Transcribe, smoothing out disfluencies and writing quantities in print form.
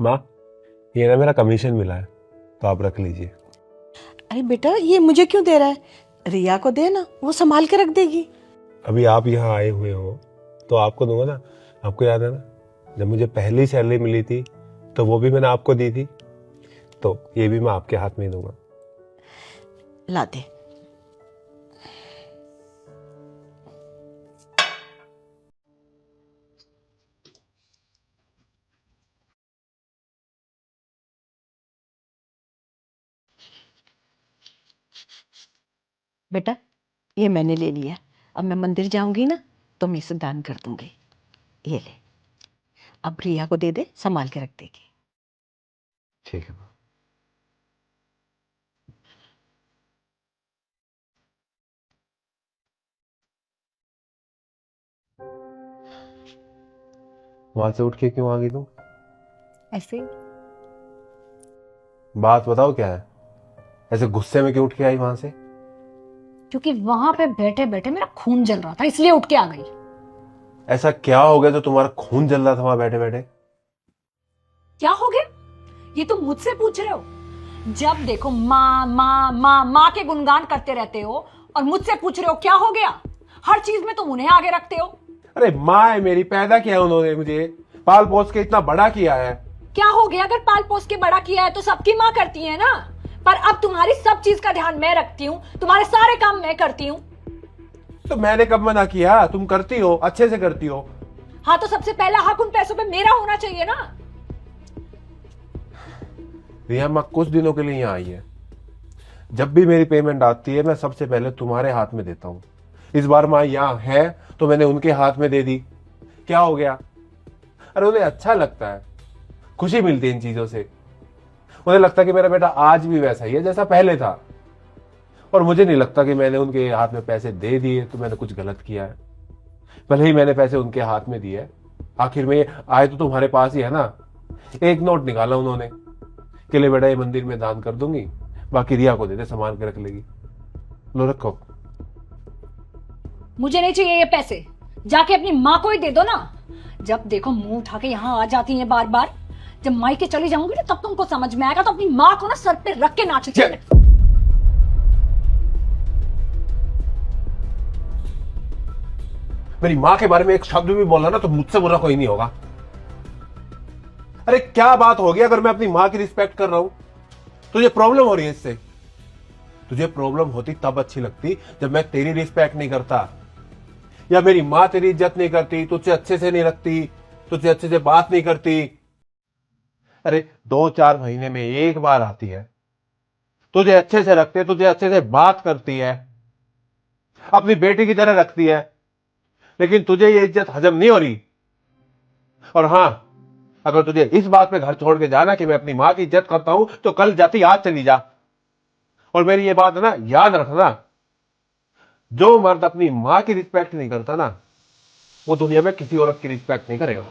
माँ, ये ना मेरा कमीशन मिला है, तो आप रख लीजिए। अरे बेटा, ये मुझे क्यों दे रहा है? रिया को दे ना, वो संभाल के रख देगी। अभी आप यहाँ आए हुए हो तो आपको दूंगा ना। आपको याद है ना, जब मुझे पहली सैलरी मिली थी तो वो भी मैंने आपको दी थी, तो ये भी मैं आपके हाथ में ही दूंगा। ला दे। बेटा, ये मैंने ले लिया। अब मैं मंदिर जाऊंगी ना तो मैं इसे दान कर दूंगी। ये ले, अब रिया को दे दे, संभाल के रख देगी। ठीक है माँ। वहां से उठ के क्यों आ गई तुम? ऐसे ही। बात बताओ क्या है, ऐसे गुस्से में क्यों उठ के आई वहां से? क्योंकि वहां पे बैठे बैठे मेरा खून जल रहा था, इसलिए उठ के आ गई। ऐसा क्या हो गया जो तुम्हारा खून जल रहा था वहां बैठे बैठे? क्या हो गया ये तुम मुझसे पूछ रहे हो? जब देखो माँ माँ माँ माँ के गुणगान करते रहते हो और मुझसे पूछ रहे हो क्या हो गया। हर चीज में तुम उन्हें आगे रखते हो। अरे माँ है मेरी, पैदा किया है उन्होंने, मुझे पाल पोस के इतना बड़ा किया है। क्या हो गया अगर पाल पोस के बड़ा किया है तो सबकी माँ करती है ना। पर अब तुम्हारी सब चीज का ध्यान मैं रखती हूँ, तुम्हारे सारे काम मैं करती हूँ। तो मैंने कब मना किया? तुम करती हो, अच्छे से करती हो। हाँ, तो सबसे पहला हक उन पैसों पे मेरा होना चाहिए ना। रिया, माँ कुछ दिनों के लिए यहाँ आई है। जब भी मेरी पेमेंट आती है मैं सबसे पहले तुम्हारे हाथ में देता हूँ। इस बार माँ यहाँ है तो मैंने उनके हाथ में दे दी। क्या हो गया? अरे उन्हें अच्छा लगता है, खुशी मिलती है इन चीजों से। उन्हें लगता है कि मेरा बेटा आज भी वैसा ही है जैसा पहले था। और मुझे नहीं लगता कि मैंने उनके हाथ में पैसे दे दिए तो मैंने कुछ गलत किया है। भले ही मैंने पैसे उनके हाथ में दिए, आखिर में आए तो तुम्हारे पास ही है ना। एक नोट निकाला उन्होंने कि ले बेटा ये मंदिर में दान कर दूंगी, बाकी रिया को दे दे, संभाल के रख लेगी। लो रखो। मुझे नहीं चाहिए ये पैसे, जाके अपनी माँ को ही दे दो ना। जब देखो मुंह उठा के यहाँ आ जाती हैं बार बार। जब मायके चली जाऊंगी ना तब तुमको समझ में आएगा, तो अपनी माँ को ना सर पे रख के नाचती है। मेरी माँ के बारे में एक शब्द भी बोला ना तो मुझसे बुरा कोई नहीं होगा। अरे क्या बात होगी अगर मैं अपनी माँ की रिस्पेक्ट कर रहा हूं? तुझे प्रॉब्लम हो रही है इससे? तुझे प्रॉब्लम होती तब अच्छी लगती जब मैं तेरी रिस्पेक्ट नहीं करता, या मेरी माँ तेरी इज्जत नहीं करती, तुझे अच्छे से नहीं रखती, तुझे अच्छे से बात नहीं करती। अरे 2-4 महीने में एक बार आती है, तुझे अच्छे से रखते, तुझे अच्छे से बात करती है, अपनी बेटी की तरह रखती है, लेकिन तुझे ये इज्जत हजम नहीं हो रही। और हां, अगर तुझे इस बात पे घर छोड़ के जाना कि मैं अपनी मां की इज्जत करता हूं तो कल जाती आज चली जा। और मेरी ये बात ना याद रखना, जो मर्द अपनी मां की रिस्पेक्ट नहीं करता ना, वो दुनिया में किसी औरत की रिस्पेक्ट नहीं करेगा।